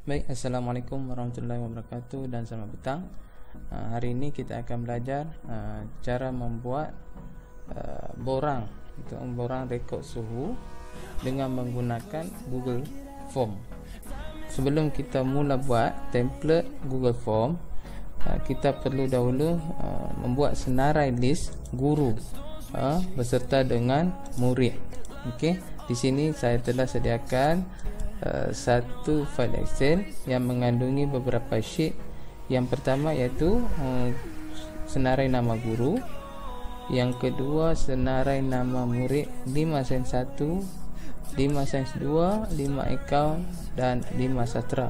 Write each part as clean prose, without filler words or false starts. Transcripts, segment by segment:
Baik, Assalamualaikum warahmatullahi wabarakatuh dan selamat petang. Hari ini kita akan belajar cara membuat borang untuk borang rekod suhu dengan menggunakan Google Form. Sebelum kita mula buat template Google Form, kita perlu dahulu membuat senarai list guru beserta dengan murid. Okey, di sini saya telah sediakan satu file Excel yang mengandungi beberapa sheet. Yang pertama iaitu senarai nama guru, yang kedua senarai nama murid 5 sains 1, 5 sains 2, 5 akaun dan 5 sastra.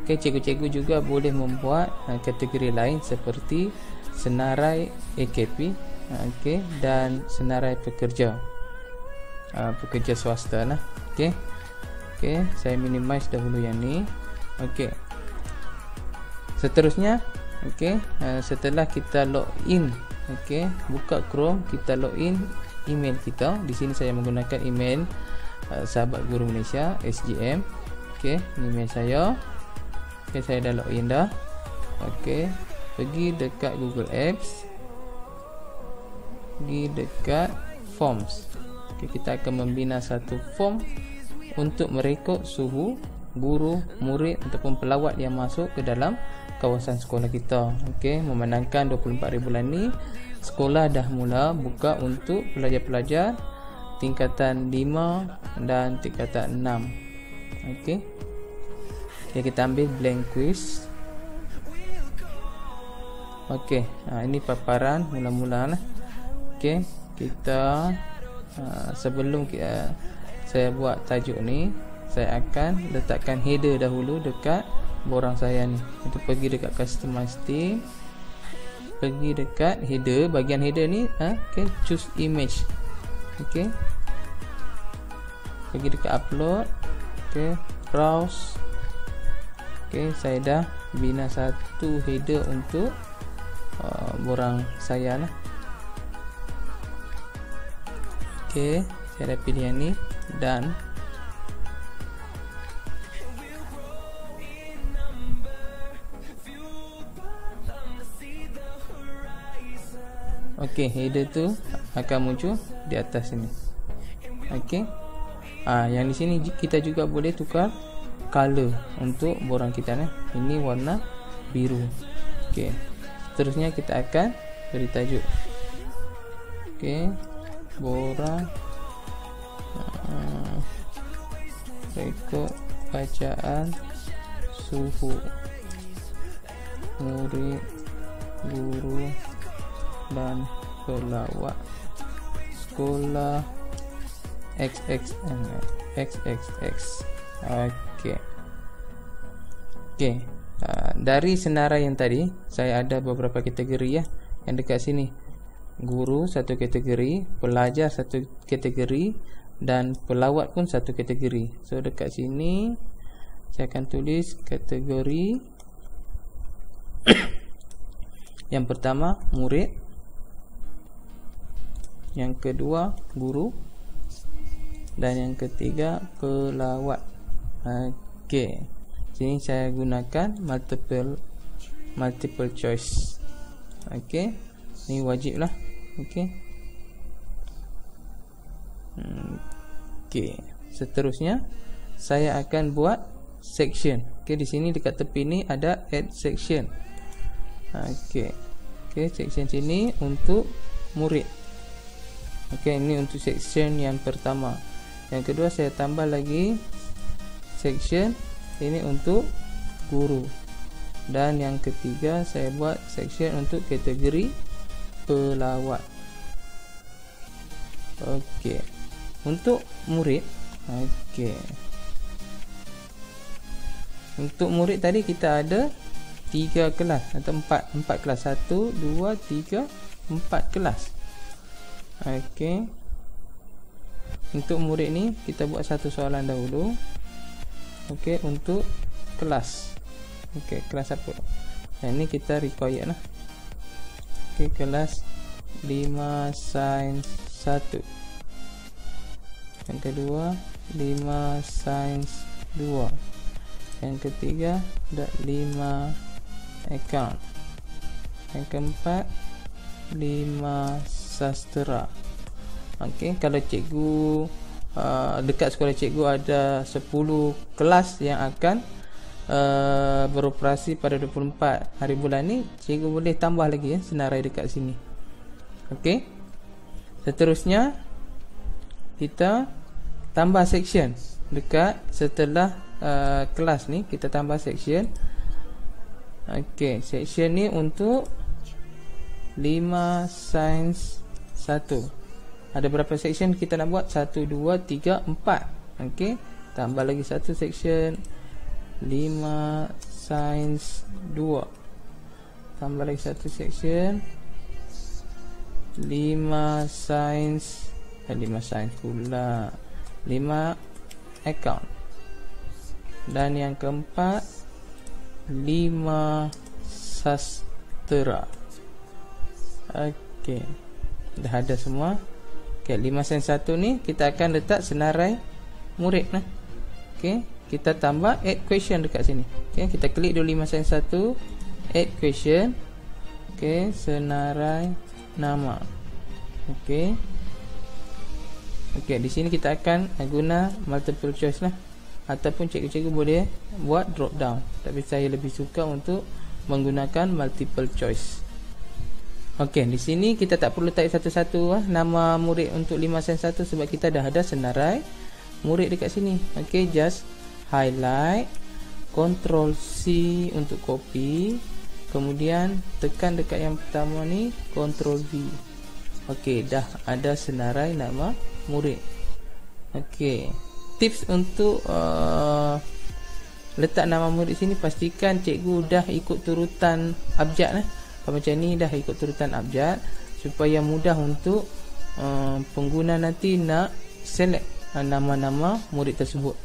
Okay, cikgu-cikgu juga boleh membuat kategori lain seperti senarai AKP, dan senarai pekerja swasta lah. Okey, saya minimize dahulu yang ni. Okey. Seterusnya, setelah kita login, buka Chrome, kita login email kita. Di sini saya menggunakan email Sahabat Guru Malaysia SGM. Okey, email saya. Okey, saya dah login dah. Okey, pergi dekat Google Apps. Pergi dekat Forms. Okey, kita akan membina satu form untuk merekod suhu guru, murid ataupun pelawat yang masuk ke dalam kawasan sekolah kita. Okey, memandangkan 24 bulan ni sekolah dah mula buka untuk pelajar-pelajar tingkatan 5 dan tingkatan 6. Okey. Okay, kita ambil blank quiz. Okey, ini paparan mula-mula lah. Okey, kita sebelum saya buat tajuk ni, saya akan letakkan header dahulu dekat borang saya ni. Untuk pergi dekat customize theme, pergi dekat header, bahagian header ni, choose image. Okey, pergi dekat upload. Okey, browse. Okey, saya dah bina satu header untuk borang saya lah. Okey, saya dah pilih yang ni dan okey, header tu akan muncul di atas sini. Okey. Yang di sini kita juga boleh tukar color untuk borang kita ni. Ini warna biru. Okey. Seterusnya kita akan beri tajuk. Okey. Borang rekod bacaan suhu murid, guru dan pelawat sekolah XXX. Okey. Dari senarai yang tadi, saya ada beberapa kategori ya. Yang dekat sini, guru satu kategori, pelajar satu kategori, dan pelawat pun satu kategori. So dekat sini saya akan tulis kategori yang pertama murid, yang kedua guru, dan yang ketiga pelawat. Okey, sini saya gunakan multiple choice. Okey, ni wajib lah. Okey. Seterusnya saya akan buat section. Okey, di sini dekat tepi ni ada add section. Okey, section sini untuk murid. Okey, ini untuk section yang pertama. Yang kedua saya tambah lagi section ini untuk guru. Dan yang ketiga saya buat section untuk kategori pelawat. Okey. Untuk murid, untuk murid tadi kita ada 3 kelas atau 4 kelas. 1, 2, 3, 4 kelas. Okey. Untuk murid ni kita buat satu soalan dahulu. Okey, untuk kelas. Okey, kelas apa? Yang ni kita require lah. Okey, kelas 5 sains 1. Yang kedua 5 sains 2. yang ketiga ada 5 account, yang keempat 5 sastera. Okey, kalau cikgu dekat sekolah cikgu ada 10 kelas yang akan beroperasi pada 24 hari bulan ni, cikgu boleh tambah lagi senarai dekat sini. Okey, seterusnya kita tambah section dekat setelah kelas ni, kita tambah section. Okey, section ni untuk 5 sains 1. Ada berapa section kita nak buat? 1, 2, 3, 4. Okey, tambah lagi satu section 5 sains 2. Tambah lagi satu section 5 sains 5 sains pula 5 account. Dan yang keempat 5 sastera. Okey, dah ada semua. Okey, 5 sains 1 ni kita akan letak senarai murid lah. Okey, kita tambah add question dekat sini. Okey, kita klik dulu 5 sains 1, add question. Okey, senarai nama. Okey. Okey, di sini kita akan guna multiple choice lah, ataupun cikgu-cikgu boleh buat drop down, tapi saya lebih suka untuk menggunakan multiple choice. Okey, di sini kita tak perlu type satu-satu nama murid untuk 5 sains 1 sebab kita dah ada senarai murid dekat sini. Okey, just highlight, Ctrl C untuk copy, kemudian tekan dekat yang pertama ni, Ctrl V. Okey, dah ada senarai nama murid. Okey, tips untuk letak nama murid sini, pastikan cikgu dah ikut turutan abjad lah. Kalau macam ni dah ikut turutan abjad, supaya mudah untuk pengguna nanti nak select nama-nama murid tersebut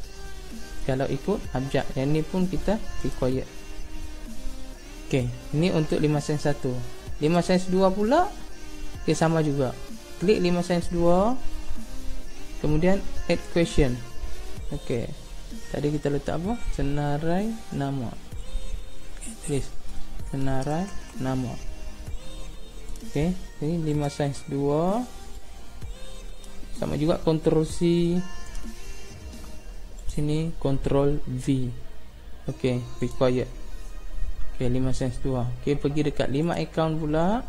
kalau ikut abjad. Yang ni pun kita required. Okey, ini untuk 5 sains 1. 5 sains 2 pula, okey, sama juga. Klik 5 sains 2, kemudian add question. Okey, tadi kita letak apa? Senarai nama. Tulis senarai nama. Okey, ini 5 sains 2. Sama juga Ctrl C. Sini Ctrl V. Okey, required. Okey, 5 sains 2. Okey, pergi dekat 5 account pula.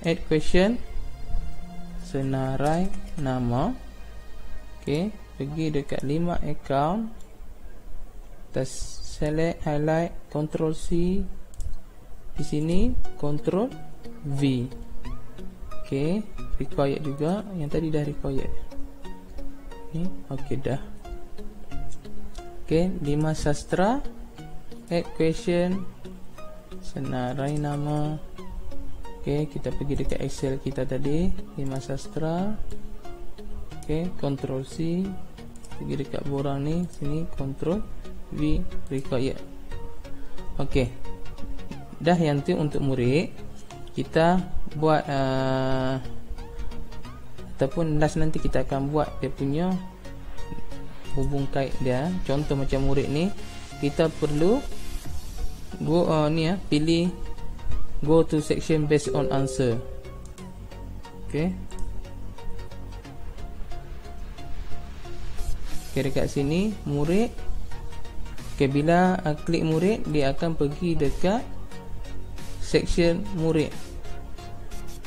Add question, senarai nama. Okey, pergi dekat 5 account. Kita select, highlight, Ctrl C. Di sini Ctrl V. Okey, required juga. Yang tadi dah required. Okey, dah. Okey, 5 sastra, add question, senarai nama. Okey, kita pergi dekat Excel kita tadi, 5 sastra. Okey, Ctrl C, pergi dekat borang ni, sini Ctrl V, required. Okey, dah yang tu untuk murid. Kita buat ataupun last nanti kita akan buat dia punya hubung kait dia. Contoh macam murid ni, kita perlu go pilih go to section based on answer. Okey. Okey, dekat sini murid. Okey, bila klik murid, dia akan pergi dekat section murid.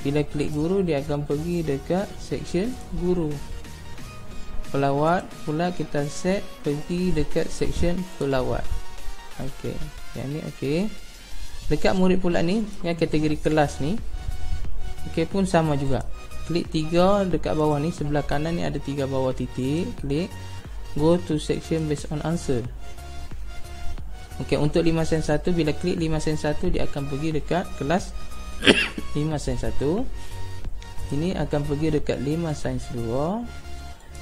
Bila klik guru, dia akan pergi dekat section guru. Pelawat pula kita set pergi dekat section pelawat. Okey, yang ni okey. Dekat murid pula ni, yang kategori kelas ni, okey, pun sama juga. Klik 3 dekat bawah ni, sebelah kanan ni ada 3 bawah titik. Klik go to section based on answer. Okey, untuk 5 sains 1, bila klik 5 sains 1, dia akan pergi dekat kelas 5 sains 1. Ini akan pergi dekat 5 sains 2.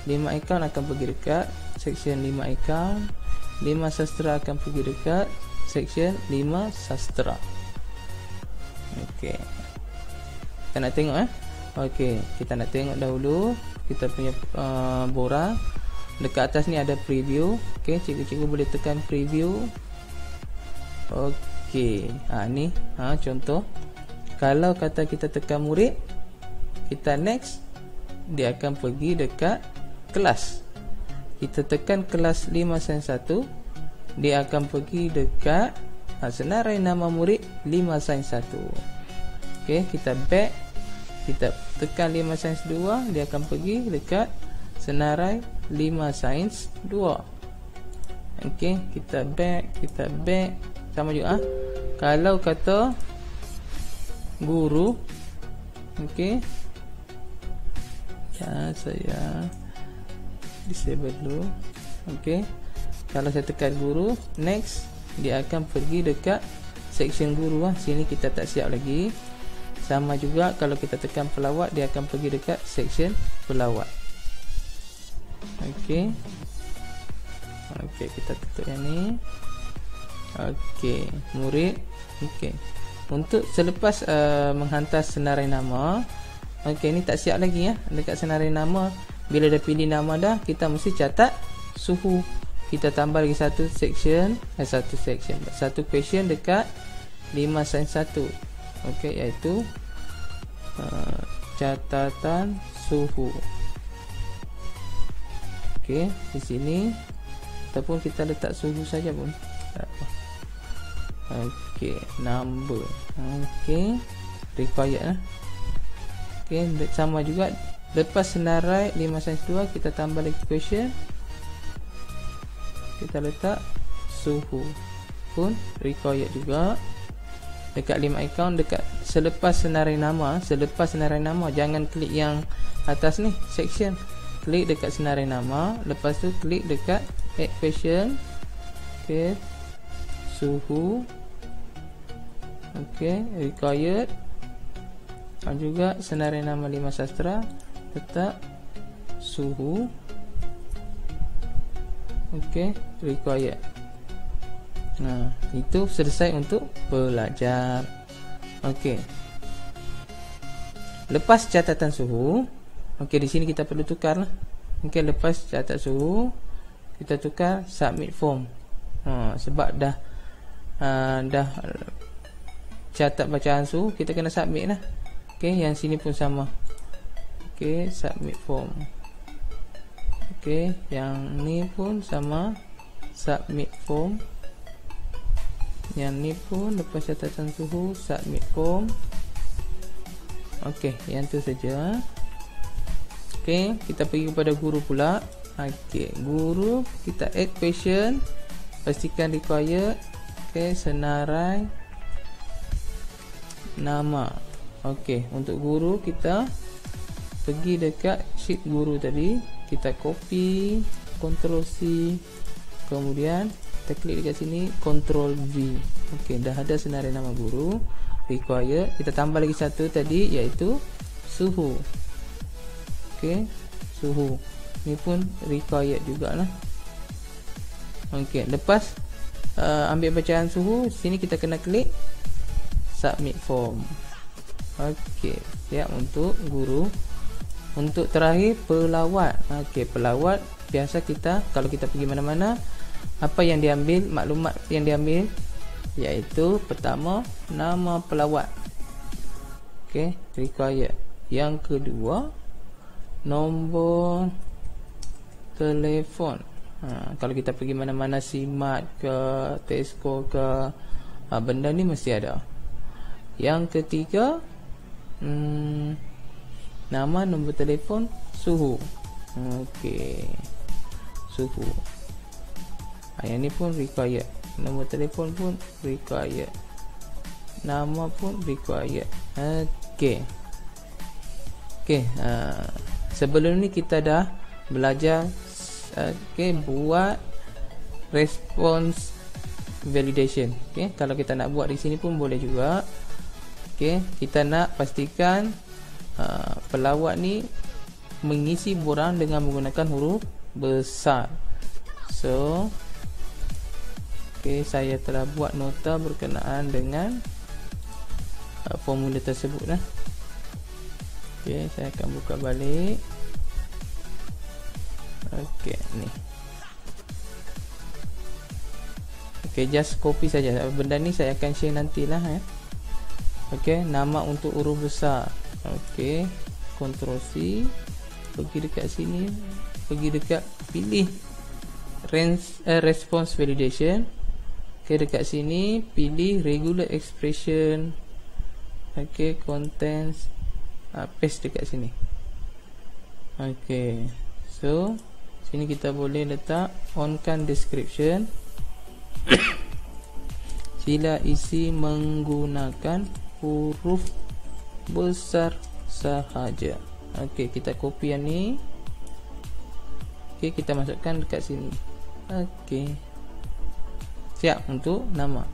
5 account akan pergi dekat section 5 account. 5 sastra akan pergi dekat section 5 sastra. Okey, kita nak tengok Okey, kita nak tengok dahulu kita punya borang. dekat atas ni ada preview. Okey, cikgu boleh tekan preview. Okey, ni contoh. Kalau kata kita tekan murid, kita next, dia akan pergi dekat kelas. Kita tekan kelas 5-1, dia akan pergi dekat senarai nama murid 5-1. Okey, kita back, kita tekan 5-2, dia akan pergi dekat senarai 5-2. Okey, kita back. Sama juga kalau kata guru, okey, ya saya disable dulu. Okey, kalau saya tekan guru, next, dia akan pergi dekat section guru. Sini kita tak siap lagi. Sama juga kalau kita tekan pelawat, dia akan pergi dekat section pelawat. Okey, kita tutup yang ni. Okey, murid. Okey, untuk selepas menghantar senarai nama, okey, ni tak siap lagi ya. Dekat senarai nama, bila dah pilih nama dah, kita mesti catat suhu. Kita tambah lagi satu question dekat 5-1. Okey, iaitu catatan suhu. Okey, di sini ataupun kita letak suhu saja pun tak apa. Okey, number. Okey, required lah. Okey, sama juga lepas senarai 5-2, kita tambah lagi question, kita letak suhu pun required juga. Dekat 5 account, dekat selepas senarai nama, jangan klik yang atas ni section, klik dekat senarai nama, lepas tu klik dekat add question. Okey, suhu. Okey, required. Dan juga senarai nama 5 sastra, letak suhu. Okey, required. Itu selesai untuk belajar. Okey, lepas catatan suhu, okey, di sini kita perlu tukar lah. Okey, lepas catat suhu, kita tukar submit form. Sebab dah catat bacaan suhu, kita kena submit lah. Okey, yang sini pun sama. Okey, submit form. Okey, yang ni pun sama, submit form. Yang ni pun lepas catatan suhu, submit form. Okey, yang tu saja. Okey, kita pergi kepada guru pula. Okey, guru, kita add question, pastikan required. Okey, senarai nama. Okey, untuk guru kita pergi dekat sheet guru tadi, kita copy, Ctrl C, kemudian kita klik dekat sini, Ctrl V. Okey, dah ada senarai nama guru required. Kita tambah lagi satu tadi, iaitu suhu. Okey, suhu ni pun required jugalah. Okey, lepas ambil bacaan suhu, sini kita kena klik submit form. Okey, siap untuk guru. Untuk terakhir, pelawat. Okey, pelawat biasa kita kalau kita pergi mana-mana, apa yang diambil, maklumat yang diambil, iaitu pertama, nama pelawat. Okey, required. Yang kedua, nombor telefon. Kalau kita pergi mana-mana, Simat ke, Tesco ke, benda ni mesti ada. Yang ketiga, nama, nombor telefon, suhu. Okey, suhu. Yang ni pun required. Nombor telefon pun required. Nama pun required. Okey. Okey, sebelum ni kita dah belajar buat response validation. Okey, kalau kita nak buat di sini pun boleh juga. Okey, kita nak pastikan pelawat ni mengisi borang dengan menggunakan huruf besar. So, okey, saya telah buat nota berkenaan dengan formula tersebut lah. Okey, saya akan buka balik. Okey, ni. Okey, just copy saja. Benda ni saya akan share nantilah ya. Okey, nama untuk huruf besar. Okey, Ctrl C, pergi dekat sini, pergi dekat pilih response validation. Okey, dekat sini pilih regular expression. Okey, contents, paste dekat sini. Okey, so sini kita boleh letak onkan description. Sila isi menggunakan huruf besar sahaja. Okey, kita copy yang ni. Okey, kita masukkan dekat sini. Okey, siap untuk nama.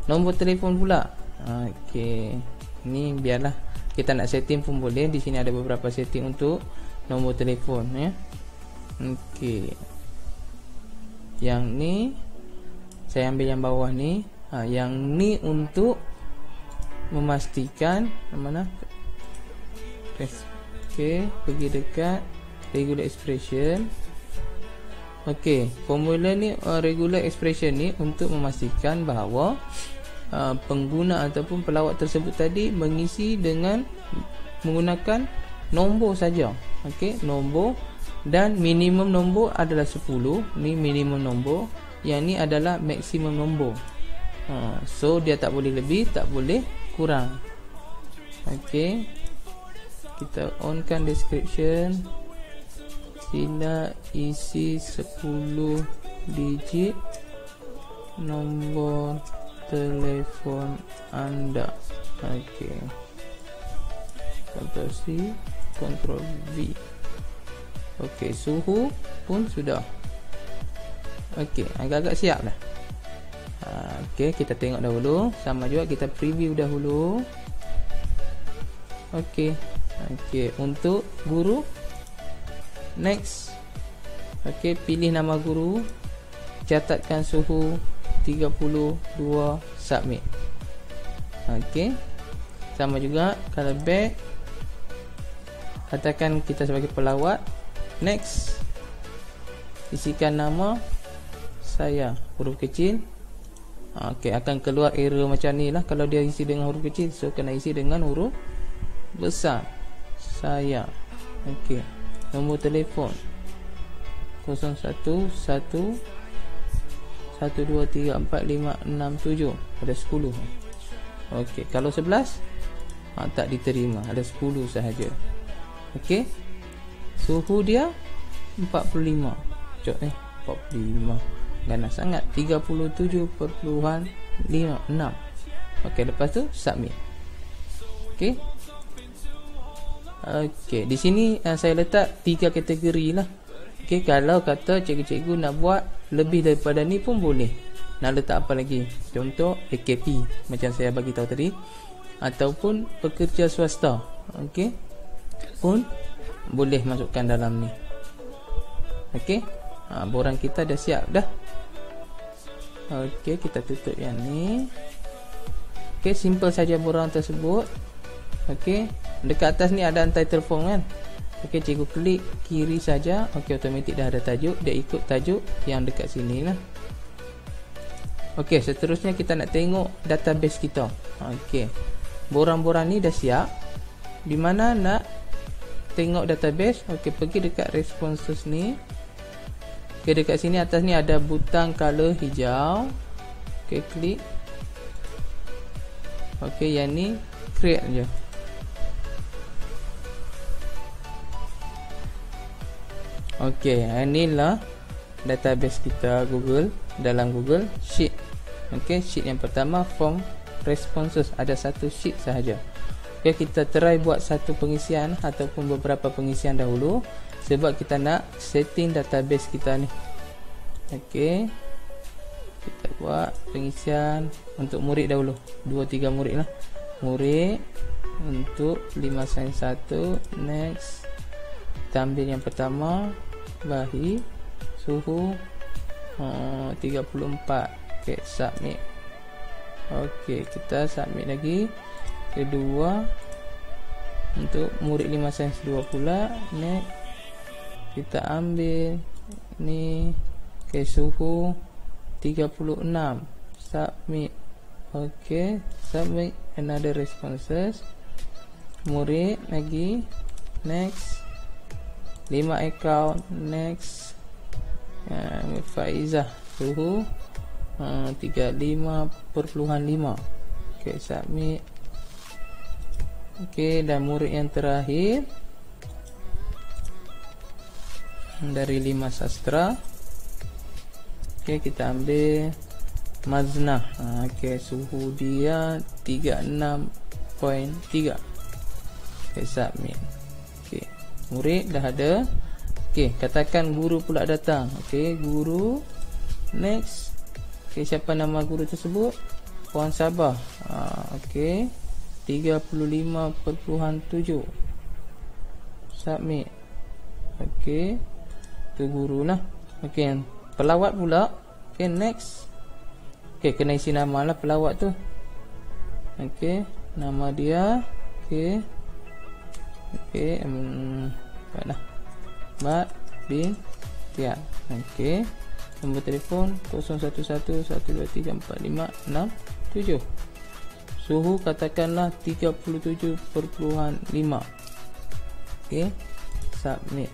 Nombor telefon pula. Okey, ni biarlah, kita nak setting pun boleh. Di sini ada beberapa setting untuk nombor telefon ya. Okey, yang ni saya ambil yang bawah ni. Yang ni untuk memastikan mana. Okey, pergi dekat regular expression. Okey, formula ni regular expression ni untuk memastikan bahawa pengguna ataupun pelawat tersebut tadi mengisi dengan menggunakan nombor saja. Okey, nombor, dan minimum nombor adalah 10. Ni minimum nombor, yang ni adalah maksimum nombor. So dia tak boleh lebih, tak boleh kurang. Okey, kita onkan description. Sila isi 10 digit nombor telefon anda. Okey, Ctrl C, Ctrl V. Okey, suhu pun sudah. Okey, agak-agak siap dah. Okey, kita tengok dahulu. Sama juga kita preview dahulu. Okey. Okey, untuk guru, next. Okey, pilih nama guru, catatkan suhu 32, submit. Okey, sama juga color back, katakan kita sebagai pelawat, next. Isikan nama saya, huruf kecil. Okey, akan keluar error macam ni lah kalau dia isi dengan huruf kecil. So kena isi dengan huruf besar, saya. Okey, nombor telefon 011112345667, ada 10. Okey, kalau 11 tak diterima, ada 10 sahaja. Okey, suhu dia 45. Jom 45 ganas sangat, 37.56. Okey, lepas tu submit. Okey. Okey, di sini saya letak 3 kategori lah. Okey, kalau kata cikgu-cikgu nak buat lebih daripada ni pun boleh. Nak letak apa lagi? Contoh AKP macam saya bagi tahu tadi, ataupun pekerja swasta. Okey, pun boleh masukkan dalam ni. Okey, borang kita dah siap dah. Okey, kita tutup yang ni. Okey, simple saja borang tersebut. Okey, dekat atas ni ada untitled form kan. Okey, cikgu klik kiri saja. Okey, automatik dah ada tajuk. Dia ikut tajuk yang dekat sini lah. Okey, seterusnya kita nak tengok database kita. Okey, borang-borang ni dah siap. Di mana nak tengok database? Okey, pergi dekat responses ni. Okey, dekat sini atas ni ada butang color hijau. Okey, klik. Okey, yang ni create je. Okey, inilah database kita Google, dalam Google Sheet. Okey, sheet yang pertama form responses, ada satu sheet sahaja. Okey, kita try buat satu pengisian ataupun beberapa pengisian dahulu, sebab kita nak setting database kita ni. Okey, kita buat pengisian untuk murid dahulu, 2-3 murid lah. Murid untuk 5 sains 1. Next, kita ambil yang pertama, bahi, suhu 34. Okey, submit. Okey, kita submit lagi. Kedua, untuk murid 5 sains 2 pula. Next, kita ambil Ni suhu 36. Submit. Submit another responses. Murid lagi, next. 5 account, next. Faizah, suhu 35.5. Submit. Dan murid yang terakhir dari 5 sastra. Kita ambil Maznah. Suhu dia 36.3. Submit. Murid dah ada. Katakan guru pula datang. Guru, next. Siapa nama guru tersebut? Puan Sabah. 35.7. Submit. Tu guru lah. Pelawat pula. Next. Kena isi nama lah pelawat tu. Nama dia. Mat bin Tian. Nombor telefon 0111234567. Suhu katakanlah 37.5. Submit.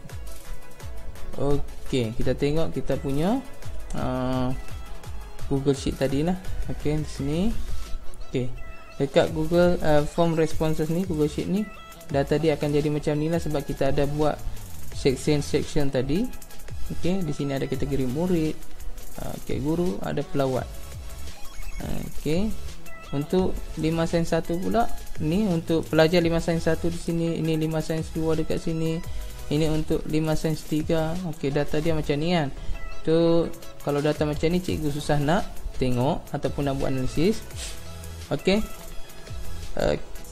Kita tengok kita punya Google Sheet tadi lah. Di sini. Dekat Google form responses ni, Google Sheet ni, data dia akan jadi macam ni lah, sebab kita ada buat section tadi. Di sini ada kategori murid, guru, ada pelawat. Untuk 5 sains 1 pula, ni untuk pelajar 5 sains 1 di sini, ini 5 sains 2 dekat sini, ini untuk 5 sains 3. Data dia macam ni kan. Tu kalau data macam ni cikgu susah nak tengok ataupun nak buat analisis.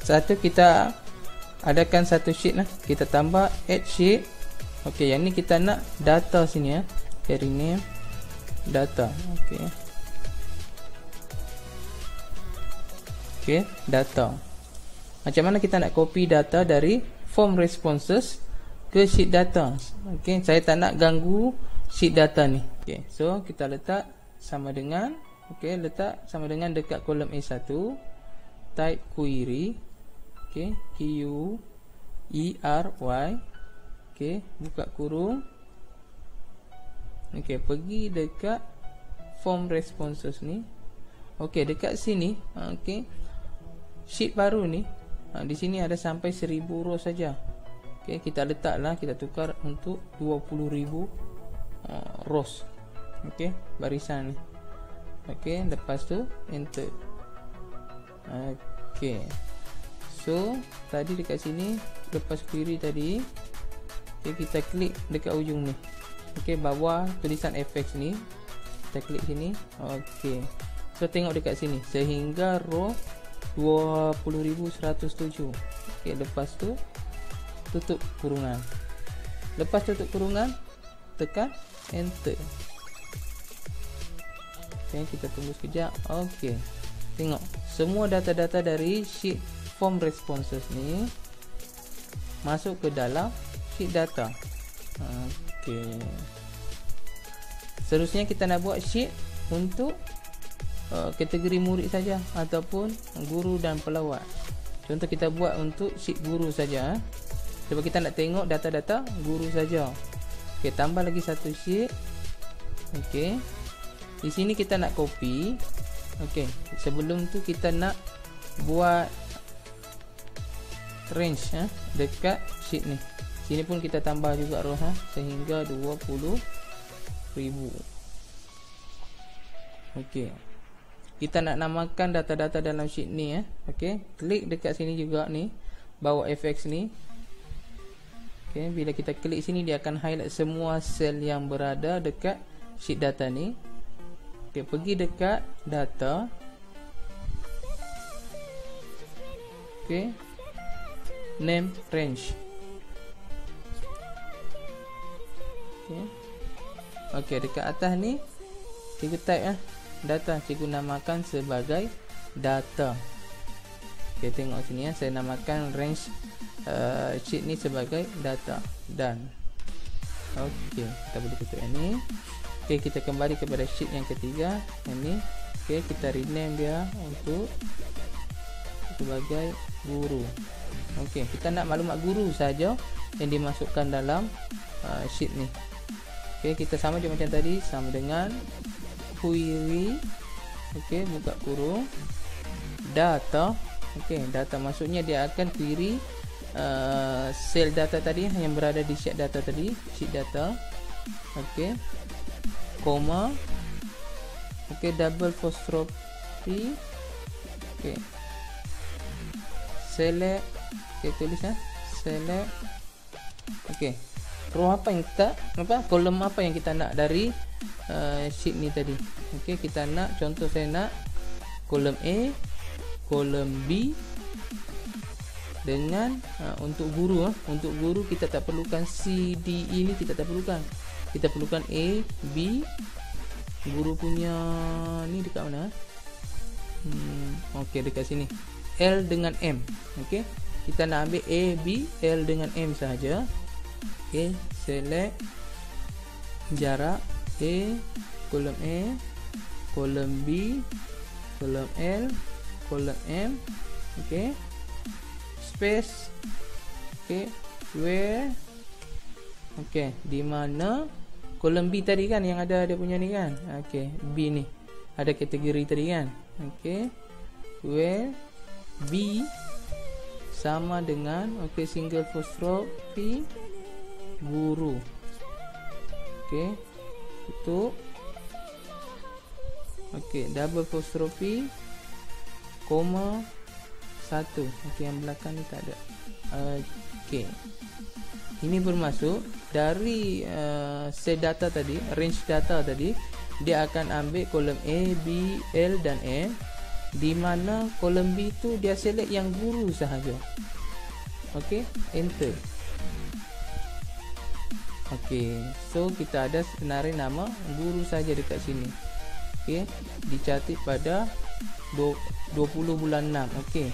Satu, kita adakan satu sheet lah, kita tambah add sheet. Yang ni kita nak data sini ya. Rename data. Data. Macam mana kita nak copy data dari form responses ke sheet data? Saya tak nak ganggu sheet data ni. So kita letak sama dengan letak sama dengan dekat kolom A1, type query. QERY. Buka kurung. Pergi dekat form responses ni. Dekat sini, sheet baru ni, di sini ada sampai 1000 row saja. Kita letaklah, kita tukar untuk 20,000 rows. Barisan ni. Lepas tu enter. So tadi dekat sini, lepas query tadi, kita klik dekat ujung ni. Bawah tulisan fx ni, kita klik sini. So tengok dekat sini, sehingga row 20,107. Lepas tu tutup kurungan. Lepas tutup kurungan, tekan enter. Kita tunggu sekejap. Tengok semua data-data dari sheet form responses ni masuk ke dalam sheet data. Seterusnya kita nak buat sheet untuk kategori murid saja ataupun guru dan pelawat. Contoh kita buat untuk sheet guru saja, sebab kita nak tengok data-data guru saja. Tambah lagi satu sheet. Di sini kita nak copy. Sebelum tu kita nak buat range dekat sheet ni. Sini pun kita tambah juga row sehingga 20,000. Kita nak namakan data-data dalam sheet ni klik dekat sini juga ni, bawah fx ni. Bila kita klik sini, dia akan highlight semua sel yang berada dekat sheet data ni. Pergi dekat data. Name range. Dekat atas ni cikgu type data, cikgu namakan sebagai data. Tengok sini saya namakan range sheet ni sebagai data. Dan Okey, kita boleh tutup yang ni. Okey, kita kembali kepada sheet yang ketiga, yang ni. Okey, kita rename dia untuk sebagai guru. Okey, kita nak maklumat guru saja yang dimasukkan dalam sheet ni. Okey, kita sama je macam tadi, sama dengan query. Okey, buka kurung data. Okey, data maksudnya dia akan query sel data tadi yang berada di sheet data tadi, sheet data. Okey, koma. Okey, double apostrophe. Okey, select. Okey, tulis select. Okey, row apa yang kita kolom apa yang kita nak dari sheet ni tadi. Okey, kita nak, contoh saya nak kolom A, kolom B dengan untuk guru untuk guru kita tak perlukan C, D, E ni kita tak perlukan. Kita perlukan A, B. Guru punya ni dekat mana? Okey, dekat sini. L dengan M. Okey, kita nak ambil A, B, L dengan M sahaja. Okey, select jarak A, kolom A, kolom B, kolom L, kolom M. Okey, space. Okey, where. Okey, di mana kolom B tadi kan yang ada dia punya ni kan. Okey, B ni ada kategori tadi kan. Okey, where B sama dengan single apostrophe guru. Okey, tutup. Okey, double apostrophe koma 1. Okey, yang belakang ni tak ada. Okey, ini bermaksud dari set data tadi, range data tadi, dia akan ambil kolom A, B, L dan M, di mana kolom B tu dia select yang guru sahaja. Okey, enter. Okey, so kita ada sebenarnya nama guru saja dekat sini. Okey, dicatat pada 20 bulan 6. Okey,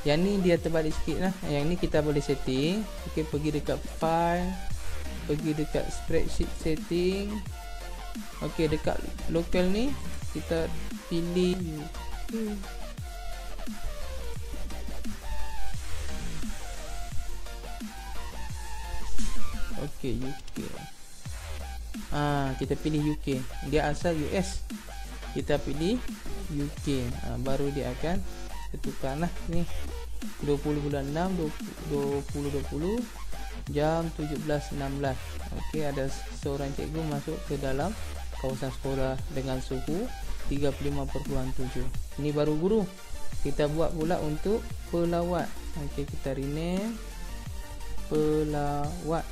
yang ni dia terbalik sikit lah. Yang ni kita boleh setting. Okey, pergi dekat file, pergi dekat spreadsheet setting. Okey, dekat local ni kita pilih Okey, UK. Kita pilih UK. Dia asal US. Kita pilih UK. Baru dia akan tukar lah ni. 20 bulan 6 2020 jam 17.16. Okey, ada seorang cikgu masuk ke dalam kawasan sekolah dengan suhu 35.7. Ini baru guru. Kita buat pula untuk pelawat. Okey, kita rename pelawat.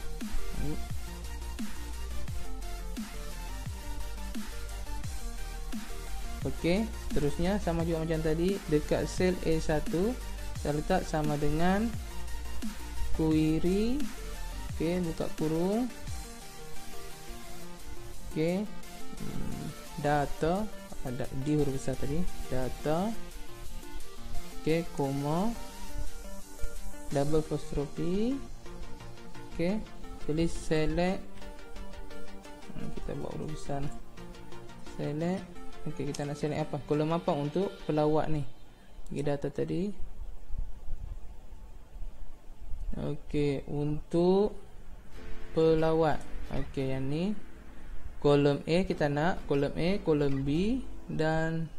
Okey, terusnya sama juga macam tadi, dekat sel A1 saya letak sama dengan query. Okey, buka kurung. Okey, data, ada di huruf besar tadi, data. Okey, koma, double apostrophe. Okey, tulis select. Kita buat huruf besar, select. Okey, kita nak select apa? Kolom apa untuk pelawat ni? Bagi data tadi. Okey, untuk pelawat. Okey, yang ni kolom A kita nak, kolom A, kolom B dan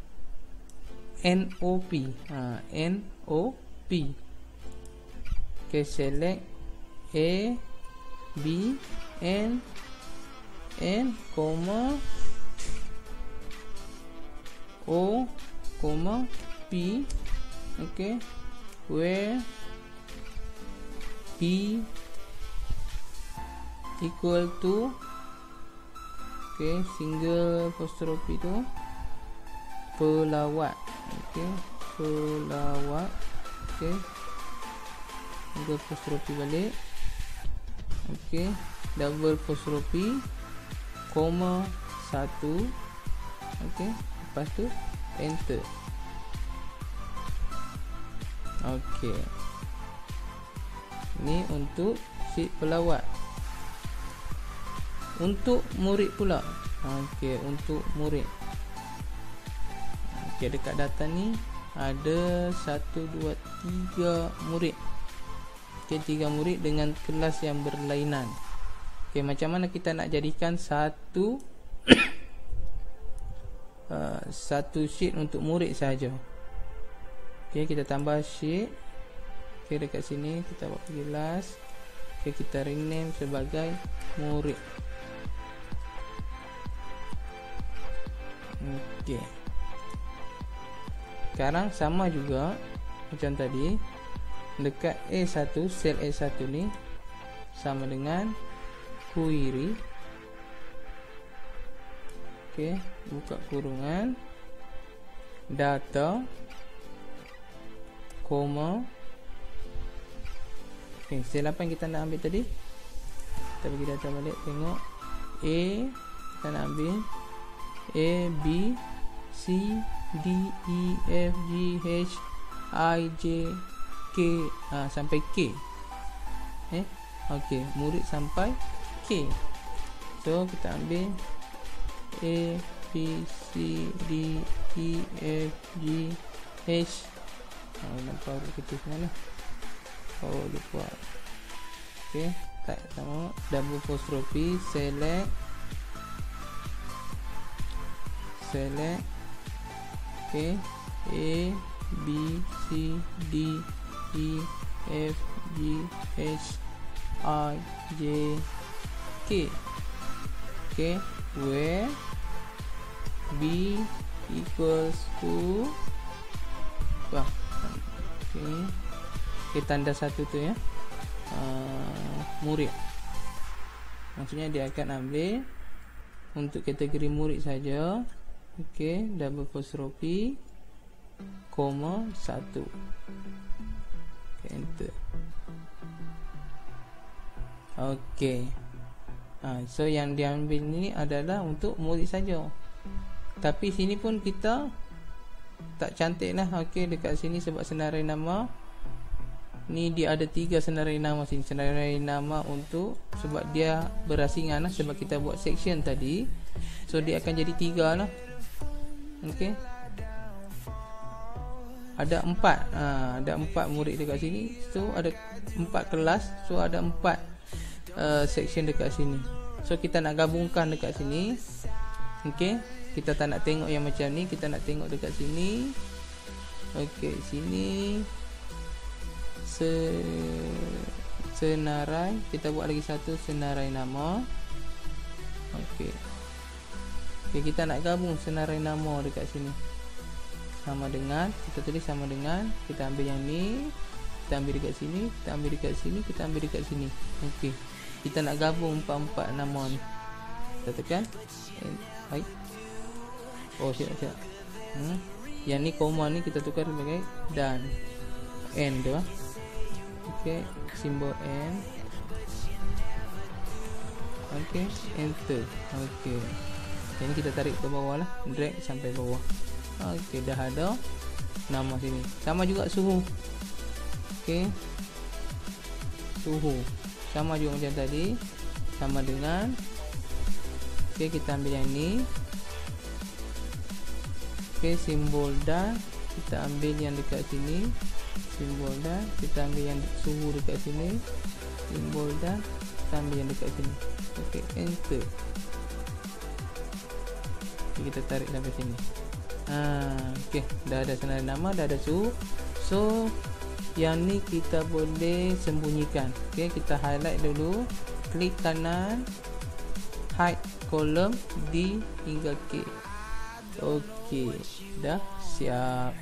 NOP. NOP. Okey, select A, B, N, koma O, koma P. Okey, where P equal to, okey, single apostrophe tu pelawat. Okey, pelawat. Okey, single apostrophe balik. Okey, double apostrophe koma 1. Okey, lepas tu enter. Okey, ni untuk sheet pelawat. untuk murid pula. Okey, untuk murid. Okey, dekat data ni ada 1 2 3 murid. Okey, 3 murid dengan kelas yang berlainan. Okey, macam mana kita nak jadikan satu satu sheet untuk murid saja. Okey, kita tambah sheet. Okey, dekat sini kita buat kelas. Okey, kita rename sebagai murid. Okey. Sekarang sama juga macam tadi. Dekat A1, sel A1 ni sama dengan query. Okey, buka kurungan data, koma. Okey, sel apa yang kita nak ambil tadi? Kita bagi data balik, tengok A, kita nak ambil A, B, C, D, E, F, G, H, I, J, K, sampai K. Okey, murid sampai K. So kita ambil A, B, C, D, E, F, G, H. Nampak huruf kecil sana lah. Oh, lupa. Okey, tak sama. Double apostrophe, select. Okey, A, B, C, D, E, F, G, H, I, J, K. Okey, where B equals to okey, tanda satu tu ya, murid. Maksudnya dia akan ambil untuk kategori murid saja. Okey, double apostrophe, koma 1. Okay, enter. Okey. So yang diambil ni adalah untuk murid saja. Tapi sini pun kita tak cantik lah. Okey, dekat sini sebab senarai nama ni dia ada 3 senarai nama sini. Senarai nama untuk, sebab dia berasingan lah, sebab kita buat section tadi. So dia akan jadi 3 lah. Okey, ada 4. Ada 4 murid dekat sini. So ada 4 kelas. So ada 4 section dekat sini. So kita nak gabungkan dekat sini. Okey, kita tak nak tengok yang macam ni, kita nak tengok dekat sini. Okey, sini senarai, kita buat lagi satu senarai nama. Okey. Okey, kita nak gabung senarai nama dekat sini. Sama dengan, kita tulis sama dengan, kita ambil yang ni, kita ambil dekat sini, kita ambil dekat sini, kita ambil dekat sini. Okey, kita nak gabung 4 nama ni. Kita tekan baik. Oh, siap. Yang ni koma ni kita tukar sebagai dan n tu lah. Okey, simbol n. Okey, enter. Okey, ini kita tarik ke bawah lah, drag sampai bawah. Okey, dah ada nama sini. Sama juga suhu. Okey, suhu sama juga macam tadi, sama dengan. Okey, kita ambil yang ni. Okey, simbol dan kita ambil yang dekat sini, simbol dan kita ambil yang suhu dekat sini, simbol dan kita ambil yang dekat sini. Okey, enter. Okey, kita tarik sampai sini. Okey, dah ada senarai nama, dah ada suhu. So yang ni kita boleh sembunyikan. Okey, kita highlight dulu, klik kanan, hide column D hingga K. Okey, dah siap.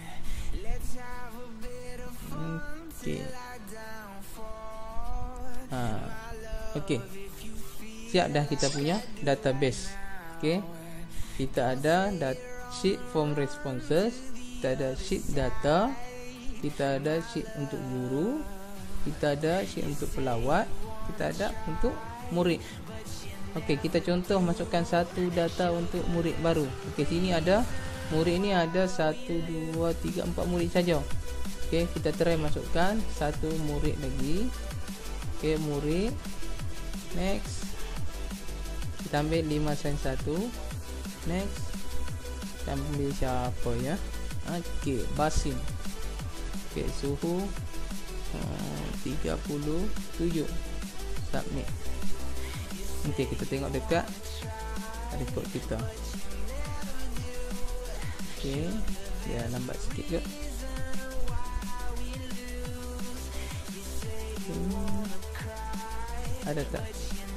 Okey. Okey, siap dah kita punya database. Okey, kita ada sheet form responses, kita ada sheet data, kita ada sheet untuk guru, kita ada sheet untuk pelawat, kita ada untuk murid. Okey, kita contoh masukkan satu data untuk murid baru. Okey, sini ada murid ni ada 1 2 3 4 murid saja. Okey, kita try masukkan satu murid lagi. Okey, murid. Next. Kita ambil 5 sen 1. Next. Kita ambil siapa ya? Okey, Basim. Okey, suhu 37. Submit. Okey, kita tengok dekat rekod kita. Okey, dia lambat sikit ke? Ada tak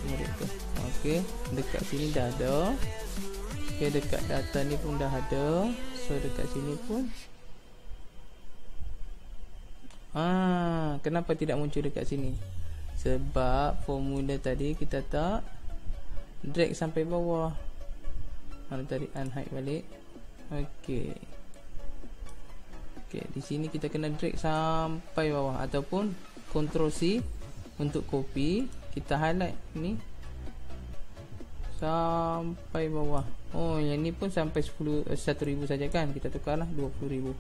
murid tu? Okey, dekat sini dah ada. Okey, dekat data ni pun dah ada. So dekat sini pun kenapa tidak muncul dekat sini? Sebab formula tadi kita tak drag sampai bawah. Mana tadi unhide balik. Okey. Okey, di sini kita kena drag sampai bawah ataupun Ctrl C untuk copy, kita highlight ni sampai bawah. Oh, yang ni pun sampai 1,000 saja kan. Kita tukarlah 20,000.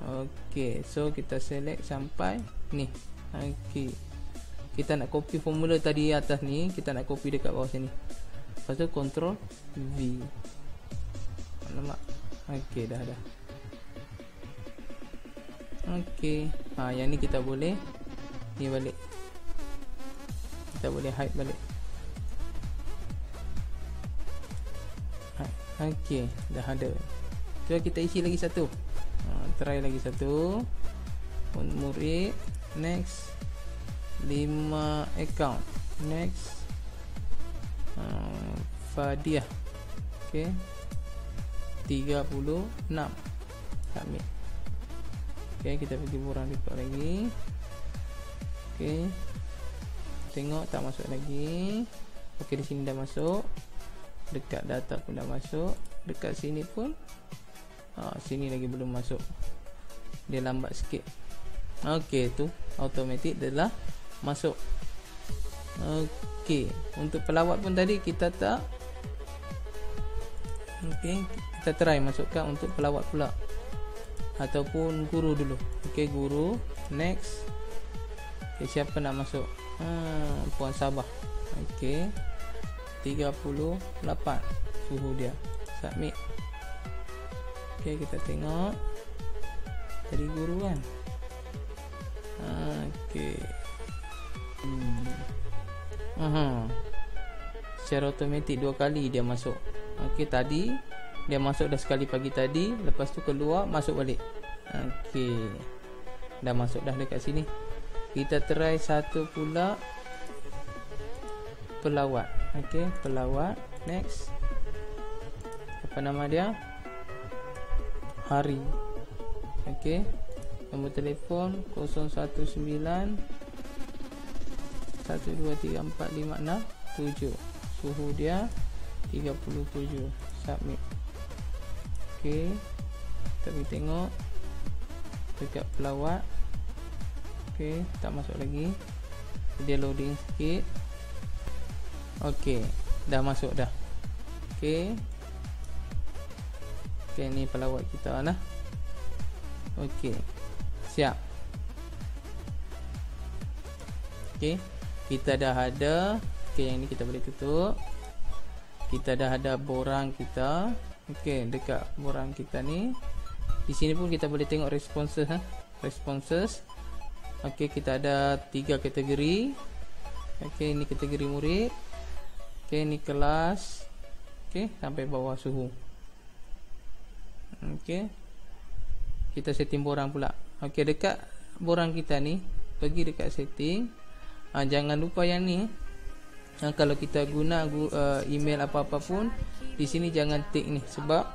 Okey, so kita select sampai ni. Okey. Kita nak copy formula tadi atas ni, kita nak copy dekat bawah sini. Lepas tu Ctrl V. Nampak? Okey, dah. Okey. Yang ni kita boleh ni balik. Kita boleh hide balik. Okey, dah ada. Cuba kita isi lagi satu. Try lagi satu. Murid. Next. 5 account. Next. Fadiah. Okey. 36. Submit. Okey, kita pergi borang report lagi. Okey. Tengok tak masuk lagi. Okey, di sini dah masuk. Dekat data pun dah masuk. Dekat sini pun sini lagi belum masuk. Dia lambat sikit. Okey, tu automatic dah masuk. Okey, untuk pelawat pun tadi kita tak. Okey, kita try masukkan untuk pelawat pula ataupun guru dulu. Okey, guru. Next. Okey, siapa nak masuk? Puan Sabah. Okey, 38 suhu dia. Submit. Okey, kita tengok dari guru kan. Okey. Secara automatik 2 kali dia masuk. Okey, tadi dia masuk dah sekali pagi tadi, lepas tu keluar masuk balik. Okey. Dah masuk dah dekat sini. Kita try satu pula pelawat. Okey, pelawat. Next. Apa nama dia? Hari. Okey. Nombor telefon 019 1234567. Suhu dia 37. Submit. Okey. Kita pergi tengok dekat pelawat. Okey, tak masuk lagi. Dia loading sikit. Okey, dah masuk dah. Okey. Okey, ni pelawat kita lah. Okey. Siap. Okey, kita dah ada. Okey, yang ni kita boleh tutup. Kita dah ada borang kita. Okey, dekat borang kita ni, di sini pun kita boleh tengok responses. Responses. Okey, kita ada 3 kategori. Okey, ini kategori murid. Okey, ini kelas. Okey, sampai bawah suhu. Okey, kita setting borang pula. Okey, dekat borang kita ni, pergi dekat setting. Jangan lupa yang ni. Kalau kita guna email apa-apa pun, di sini jangan tick ni, sebab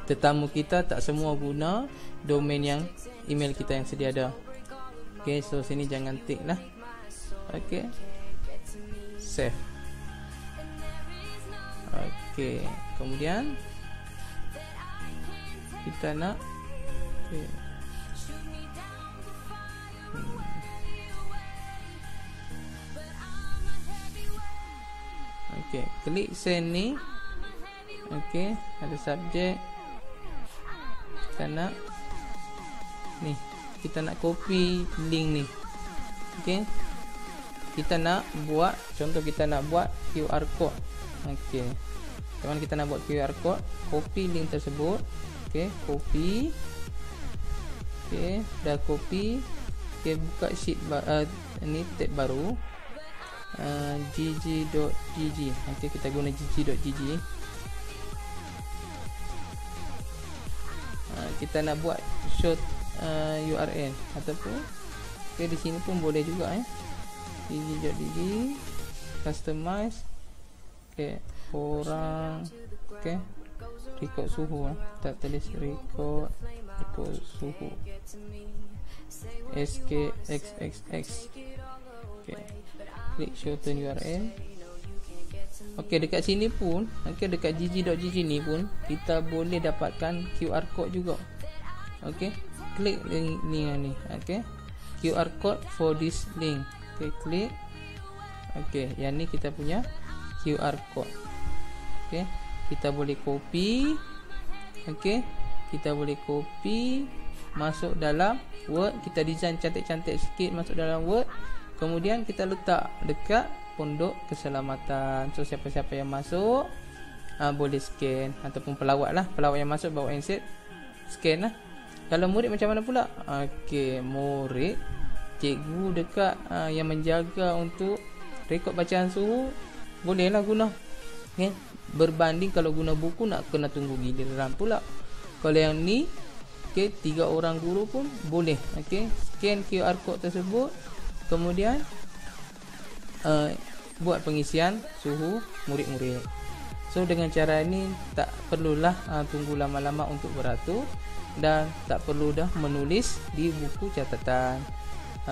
tetamu kita tak semua guna domain yang email kita yang sedia ada. Okey, so sini jangan tick lah. Okey, save. Okey, kemudian kita nak okey, klik send ni. Okey, ada subjek. Kita nak ni, kita nak copy link ni. Okey, kita nak buat, contoh kita nak buat QR code. Okey, macam mana kita nak buat QR code? Copy link tersebut. Okey, copy. Okey, dah copy. Okey, buka sheet ni tab baru, gg.gg. Okey, kita guna gg.gg. Kita nak buat short URL ataupun okey, di sini pun boleh juga gg.gg, customize. Okey, orang okey, record suhu tak tulis record suhu SKXXX. okey, klik show turn URL. okey, dekat sini pun, okey, dekat gg.gg ni pun kita boleh dapatkan QR code juga. okey, klik link ni. okey, QR code for this link. okey, klik. okey, yang ni kita punya QR code. okey, kita boleh copy. okey, kita boleh copy masuk dalam Word. Kita design cantik-cantik sikit masuk dalam Word, kemudian kita letak dekat pondok keselamatan. So siapa-siapa yang masuk boleh scan, ataupun pelawat yang masuk bawa handset, scan lah. Kalau murid macam mana pula? okey, murid, cikgu dekat yang menjaga untuk rekod bacaan suhu, bolehlah guna. okey, berbanding kalau guna buku nak kena tunggu giliran pula. Kalau yang ni, okey, 3 orang guru pun boleh. okey, scan QR code tersebut, kemudian buat pengisian suhu murid-murid. So dengan cara ini tak perlulah tunggu lama-lama untuk beratur, dan tak perlu dah menulis di buku catatan.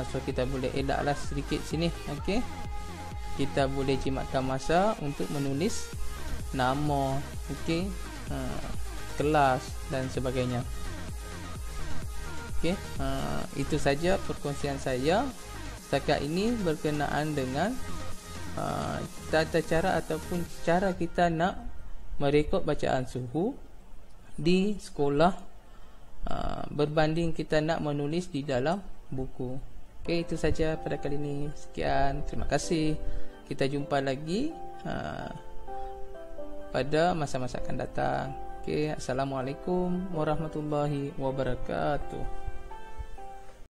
So kita boleh elaklah sedikit sini. okey, kita boleh jimatkan masa untuk menulis nama, okey, kelas dan sebagainya. okey, itu saja perkongsian saya setakat ini berkenaan dengan tata cara ataupun cara kita nak merekod bacaan suhu di sekolah, berbanding kita nak menulis di dalam buku. okey, itu saja pada kali ini. Sekian, terima kasih. Kita jumpa lagi pada masa-masa akan datang. okey, assalamualaikum warahmatullahi wabarakatuh.